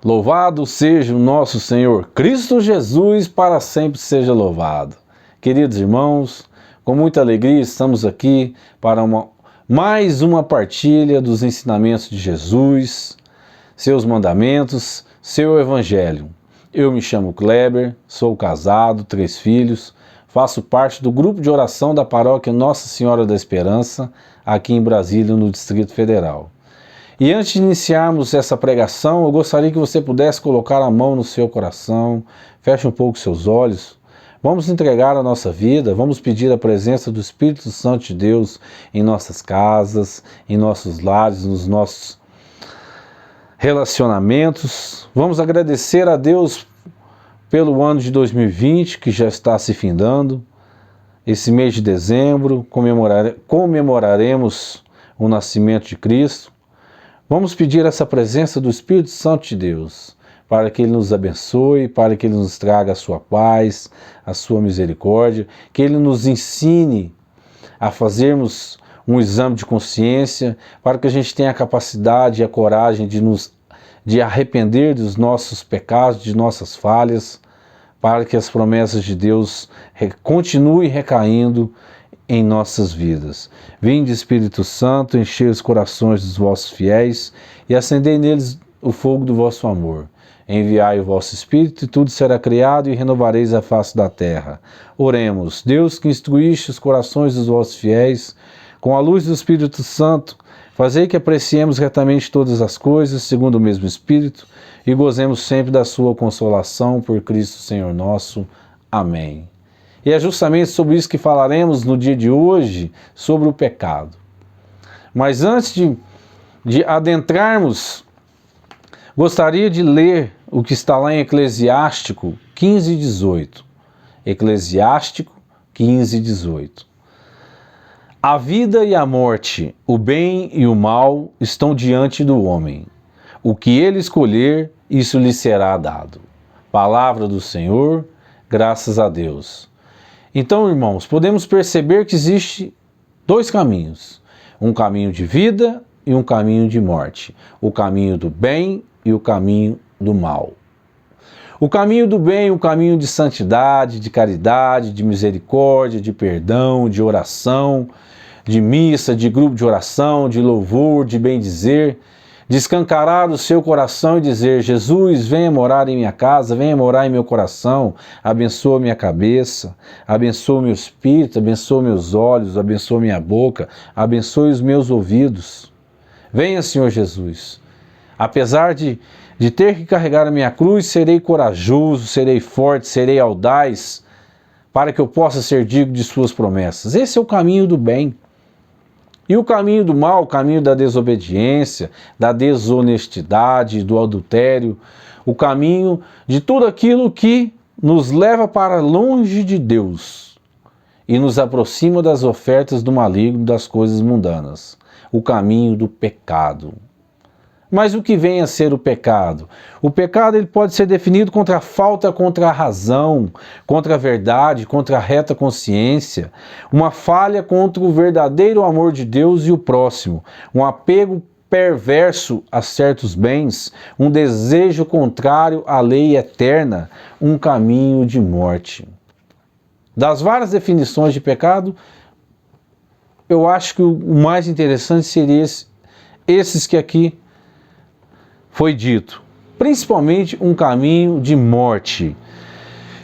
Louvado seja o nosso Senhor Cristo Jesus, para sempre seja louvado. Queridos irmãos, com muita alegria estamos aqui para mais uma partilha dos ensinamentos de Jesus, seus mandamentos, seu evangelho. Eu me chamo Kleber, sou casado, 3 filhos, faço parte do grupo de oração da paróquia Nossa Senhora da Esperança, aqui em Brasília, no Distrito Federal. E antes de iniciarmos essa pregação, eu gostaria que você pudesse colocar a mão no seu coração, feche um pouco seus olhos. Vamos entregar a nossa vida, vamos pedir a presença do Espírito Santo de Deus em nossas casas, em nossos lares, nos nossos relacionamentos. Vamos agradecer a Deus pelo ano de 2020, que já está se findando. Esse mês de dezembro comemoraremos o nascimento de Cristo. Vamos pedir essa presença do Espírito Santo de Deus, para que Ele nos abençoe, para que Ele nos traga a sua paz, a sua misericórdia, que Ele nos ensine a fazermos um exame de consciência, para que a gente tenha a capacidade e a coragem de arrepender dos nossos pecados, de nossas falhas, para que as promessas de Deus continuem recaindo em nossas vidas. Vinde, Espírito Santo, enchei os corações dos vossos fiéis e acendei neles o fogo do vosso amor. Enviai o vosso Espírito e tudo será criado e renovareis a face da terra. Oremos. Deus, que instruíste os corações dos vossos fiéis, com a luz do Espírito Santo, fazei que apreciemos retamente todas as coisas, segundo o mesmo Espírito, e gozemos sempre da sua consolação por Cristo Senhor nosso. Amém. E é justamente sobre isso que falaremos no dia de hoje, sobre o pecado. Mas antes de adentrarmos, gostaria de ler o que está lá em Eclesiástico 15:18. Eclesiástico 15:18. A vida e a morte, o bem e o mal estão diante do homem. O que ele escolher, isso lhe será dado. Palavra do Senhor, graças a Deus. Então, irmãos, podemos perceber que existe 2 caminhos. Um caminho de vida e um caminho de morte. O caminho do bem e o caminho do mal. O caminho do bem, o caminho de santidade, de caridade, de misericórdia, de perdão, de oração, de missa, de grupo de oração, de louvor, de bem-dizer, de escancarar o seu coração e dizer: Jesus, venha morar em minha casa, venha morar em meu coração, abençoa minha cabeça, abençoa meu espírito, abençoa meus olhos, abençoa minha boca, abençoe os meus ouvidos. Venha, Senhor Jesus. Apesar de ter que carregar a minha cruz, serei corajoso, serei forte, serei audaz, para que eu possa ser digno de suas promessas. Esse é o caminho do bem. E o caminho do mal, o caminho da desobediência, da desonestidade, do adultério, o caminho de tudo aquilo que nos leva para longe de Deus e nos aproxima das ofertas do maligno, das coisas mundanas. O caminho do pecado. Mas o que vem a ser o pecado? O pecado ele pode ser definido contra a falta, contra a razão, contra a verdade, contra a reta consciência, uma falha contra o verdadeiro amor de Deus e o próximo, um apego perverso a certos bens, um desejo contrário à lei eterna, um caminho de morte. Das várias definições de pecado, eu acho que o mais interessante seria esses que aqui foi dito, principalmente um caminho de morte.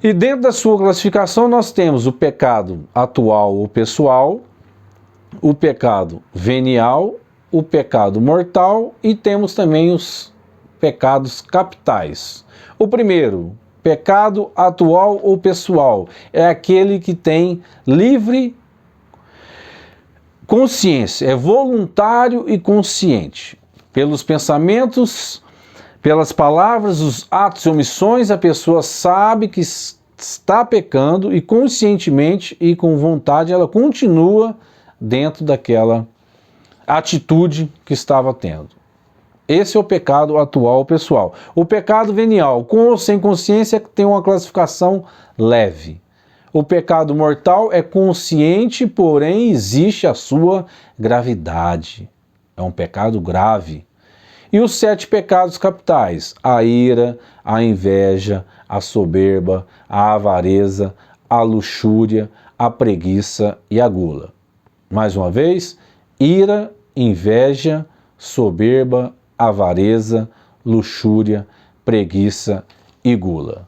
E dentro da sua classificação nós temos o pecado atual ou pessoal, o pecado venial, o pecado mortal e temos também os pecados capitais. O primeiro, pecado atual ou pessoal, é aquele que tem livre consciência, é voluntário e consciente. Pelos pensamentos, pelas palavras, os atos e omissões, a pessoa sabe que está pecando e conscientemente e com vontade ela continua dentro daquela atitude que estava tendo. Esse é o pecado atual pessoal. O pecado venial, com ou sem consciência, tem uma classificação leve. O pecado mortal é consciente, porém existe a sua gravidade. É um pecado grave. E os 7 pecados capitais: a ira, a inveja, a soberba, a avareza, a luxúria, a preguiça e a gula. Mais uma vez: ira, inveja, soberba, avareza, luxúria, preguiça e gula.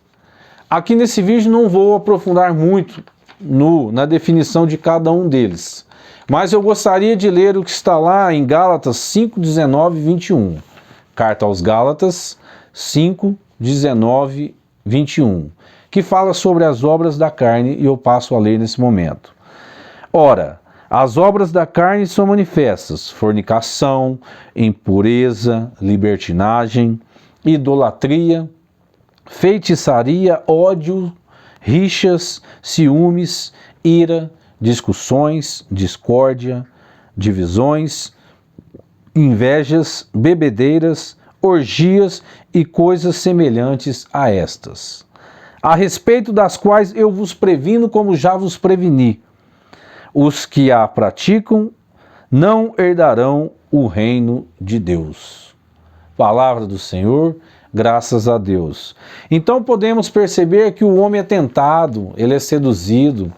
Aqui nesse vídeo não vou aprofundar muito na definição de cada um deles, mas eu gostaria de ler o que está lá em Gálatas 5, 19 e 21. Carta aos Gálatas 5, 19 e 21, que fala sobre as obras da carne, e eu passo a ler nesse momento. Ora, as obras da carne são manifestas: fornicação, impureza, libertinagem, idolatria, feitiçaria, ódio, rixas, ciúmes, ira, discussões, discórdia, divisões, invejas, bebedeiras, orgias e coisas semelhantes a estas, a respeito das quais eu vos previno como já vos preveni. Os que a praticam não herdarão o reino de Deus. Palavra do Senhor, graças a Deus. Então podemos perceber que o homem é tentado, ele é seduzido.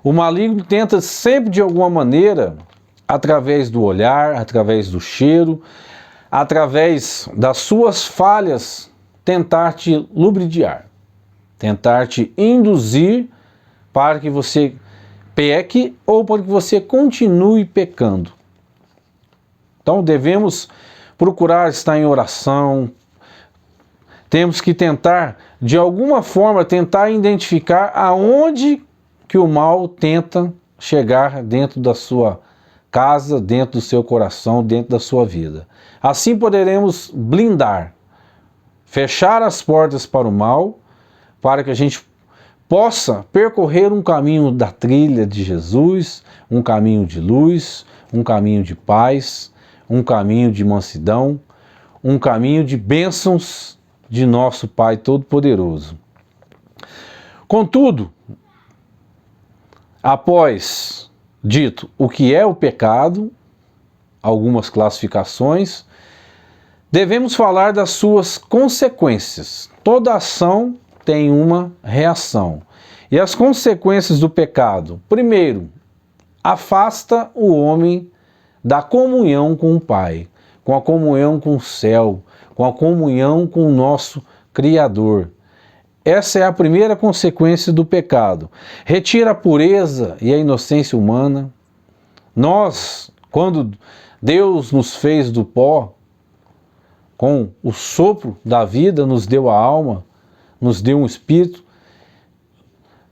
O maligno tenta sempre de alguma maneira, através do olhar, através do cheiro, através das suas falhas, tentar te lubridiar, tentar te induzir para que você peque ou para que você continue pecando. Então devemos procurar estar em oração, temos que tentar, de alguma forma, tentar identificar aonde que o mal tenta chegar dentro da sua casa, dentro do seu coração, dentro da sua vida. Assim poderemos blindar, fechar as portas para o mal, para que a gente possa percorrer um caminho da trilha de Jesus, um caminho de luz, um caminho de paz, um caminho de mansidão, um caminho de bênçãos de nosso Pai Todo-Poderoso. Contudo, após dito o que é o pecado, algumas classificações, devemos falar das suas consequências. Toda ação tem uma reação. E as consequências do pecado: primeiro, afasta o homem da comunhão com o Pai, com a comunhão com o céu, com a comunhão com o nosso Criador. Essa é a primeira consequência do pecado. Retira a pureza e a inocência humana. Nós, quando Deus nos fez do pó, com o sopro da vida, nos deu a alma, nos deu um espírito,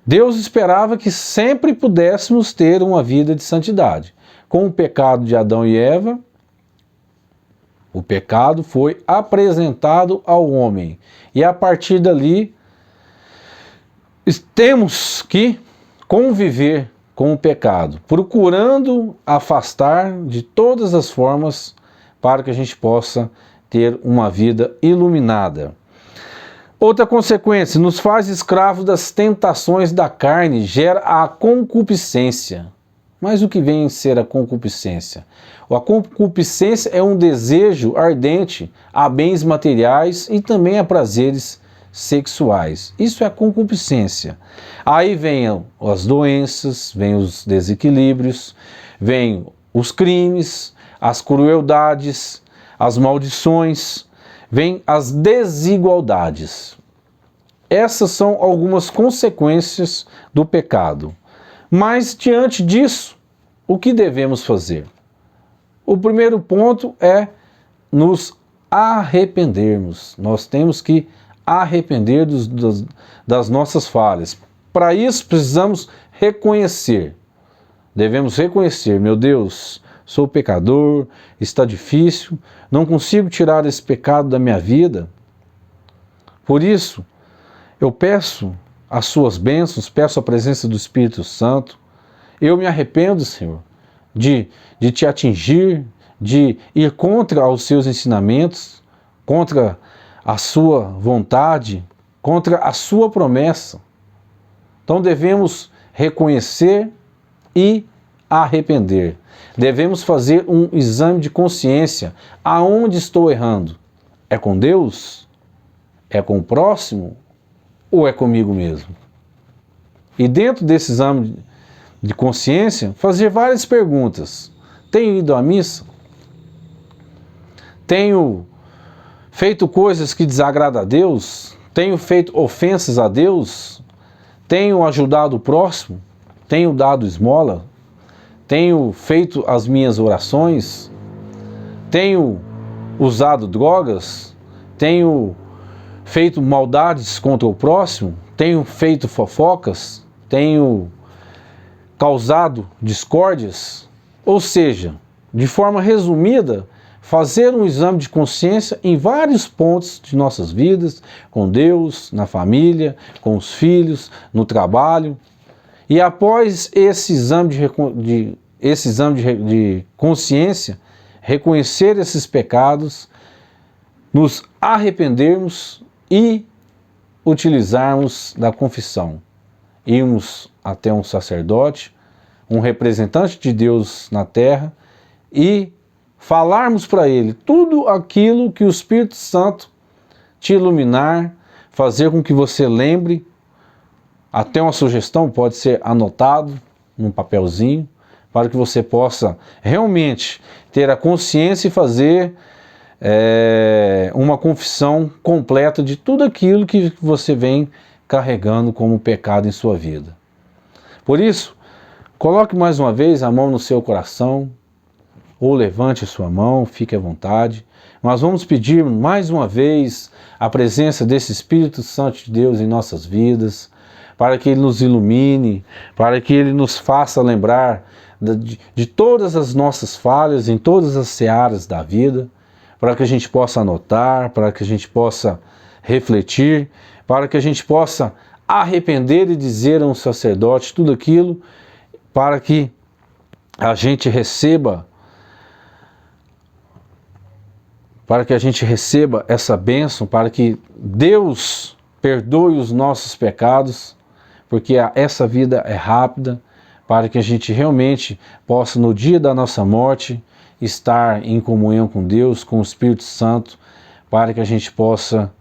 Deus esperava que sempre pudéssemos ter uma vida de santidade. Com o pecado de Adão e Eva, o pecado foi apresentado ao homem. E a partir dali, temos que conviver com o pecado, procurando afastar de todas as formas para que a gente possa ter uma vida iluminada. Outra consequência: nos faz escravos das tentações da carne, gera a concupiscência. Mas o que vem a ser a concupiscência? A concupiscência é um desejo ardente a bens materiais e também a prazeres sexuais. Isso é a concupiscência. Aí vem as doenças, vem os desequilíbrios, vem os crimes, as crueldades, as maldições, vem as desigualdades. Essas são algumas consequências do pecado. Mas diante disso, o que devemos fazer? O primeiro ponto é nos arrependermos. Nós temos que arrepender das nossas falhas. Para isso precisamos reconhecer. Devemos reconhecer: meu Deus, sou pecador, está difícil, não consigo tirar esse pecado da minha vida. Por isso, eu peço as suas bênçãos, peço a presença do Espírito Santo. Eu me arrependo, Senhor, de te atingir, de ir contra os seus ensinamentos, contra a sua vontade, contra a sua promessa. Então devemos reconhecer e arrepender. Devemos fazer um exame de consciência. Aonde estou errando? É com Deus? É com o próximo? Ou é comigo mesmo? E dentro desse exame de consciência, fazer várias perguntas. Tenho ido à missa? Tenho feito coisas que desagradam a Deus? Tenho feito ofensas a Deus? Tenho ajudado o próximo? Tenho dado esmola? Tenho feito as minhas orações? Tenho usado drogas? Tenho feito maldades contra o próximo? Tenho feito fofocas? Tenho causado discórdias? Ou seja, de forma resumida, fazer um exame de consciência em vários pontos de nossas vidas, com Deus, na família, com os filhos, no trabalho. E após esse exame de consciência, reconhecer esses pecados, nos arrependermos e utilizarmos da confissão. Irmos até um sacerdote, um representante de Deus na terra e falarmos para ele tudo aquilo que o Espírito Santo te iluminar, fazer com que você lembre. Até uma sugestão pode ser anotado num papelzinho, para que você possa realmente ter a consciência e fazer uma confissão completa de tudo aquilo que você vem carregando como pecado em sua vida. Por isso, coloque mais uma vez a mão no seu coração, ou levante a sua mão, fique à vontade. Nós vamos pedir mais uma vez a presença desse Espírito Santo de Deus em nossas vidas, para que Ele nos ilumine, para que Ele nos faça lembrar de todas as nossas falhas, em todas as searas da vida, para que a gente possa anotar, para que a gente possa refletir, para que a gente possa arrepender e dizer a um sacerdote tudo aquilo, para que a gente receba essa bênção, para que Deus perdoe os nossos pecados, porque essa vida é rápida, para que a gente realmente possa, no dia da nossa morte, estar em comunhão com Deus, com o Espírito Santo, para que a gente possa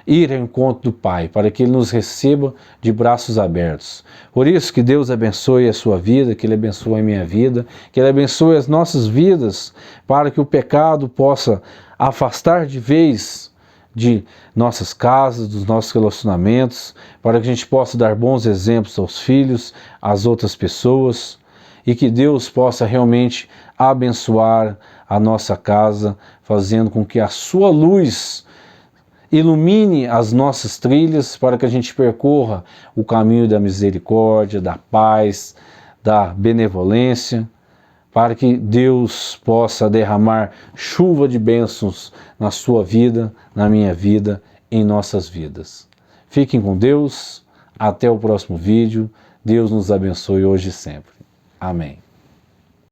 ir ao encontro do Pai, para que Ele nos receba de braços abertos. Por isso, que Deus abençoe a sua vida, que Ele abençoe a minha vida, que Ele abençoe as nossas vidas, para que o pecado possa afastar de vez de nossas casas, dos nossos relacionamentos, para que a gente possa dar bons exemplos aos filhos, às outras pessoas, e que Deus possa realmente abençoar a nossa casa, fazendo com que a sua luz ilumine as nossas trilhas, para que a gente percorra o caminho da misericórdia, da paz, da benevolência, para que Deus possa derramar chuva de bênçãos na sua vida, na minha vida, em nossas vidas. Fiquem com Deus, até o próximo vídeo. Deus nos abençoe hoje e sempre. Amém.